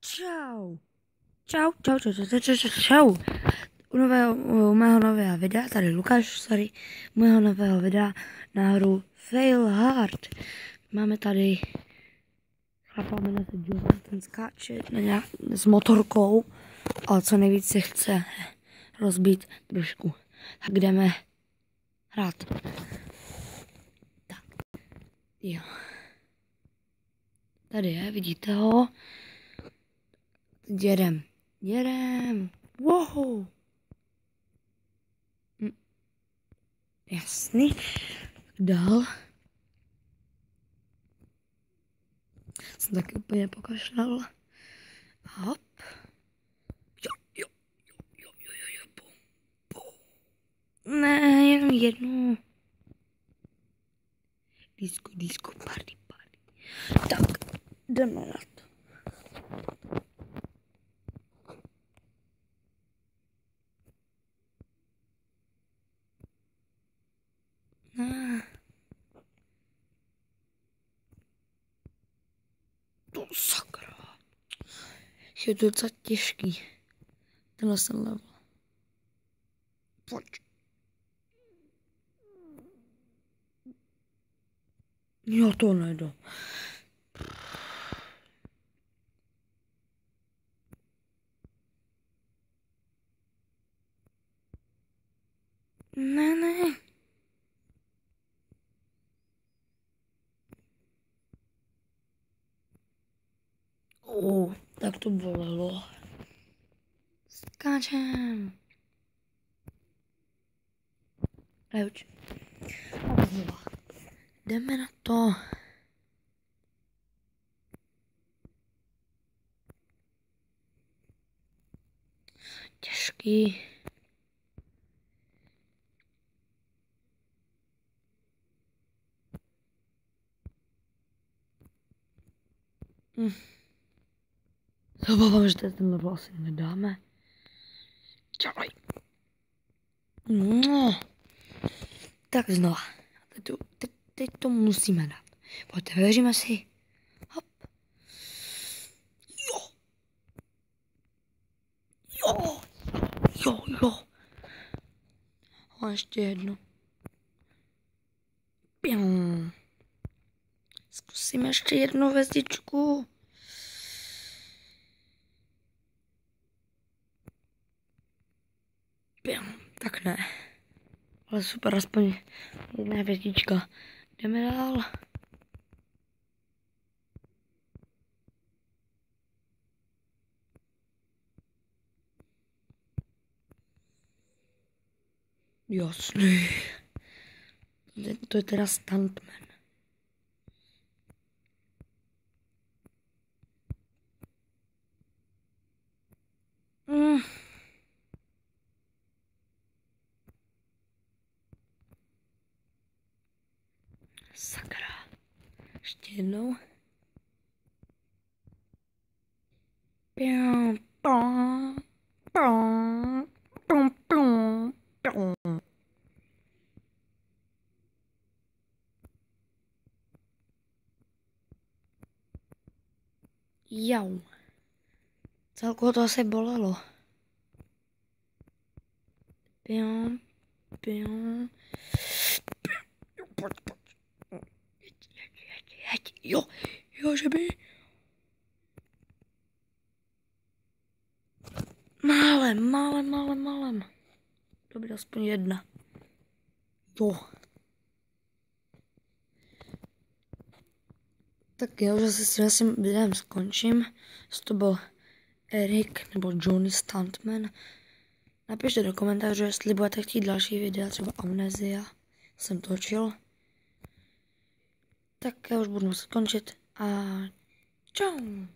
Čau. Čau. U mého nového videa, tady Lukáš, sorry, u mého nového videa na hru Fail Hard. Máme tady chlapa, jmenuje se Johnny, ten skáče s motorkou, ale co nejvíc se chce rozbít trošku. Tak jdeme hrát. Tak, jo. Tady je, vidíte ho? Jedem. Wow. Jasný. Dál. Jsem taky úplně pokašlal. Hop. Jo. Ne, jenom jednu. Disco, party. Tak, jdeme na to. To sakra. Je to docela těžký. Tenhle jsem level. Pojď. Já to nejdu. Ne. Tak to bolelo. Skáčem. Leuč. Jdeme na to. Těžký. Obávám, že ten level asi nedáme. Čaj. No. Tak znova. Teď to musíme dát. Pojďte, věříme si. Hop. Jo. A ještě jedno. Pium. Zkusíme ještě jednu hvězdičku. Tak ne. Ale super, aspoň jedna hvězdička. Jdeme dál. Jasný. To je teda stuntman. Sakra. Ještě jednou. Jau. Celkově to asi bolelo. Pojď. Jo, že by. Málem. Dobrý, aspoň jedna. Jo. Tak jo, že se s tím videem skončím. Jestli to byl Erik nebo Johnny Stuntman. Napište do komentářů, jestli budete chtít další videa, třeba Amnesia. Jsem točil. Tak já už budu muset skončit a čau.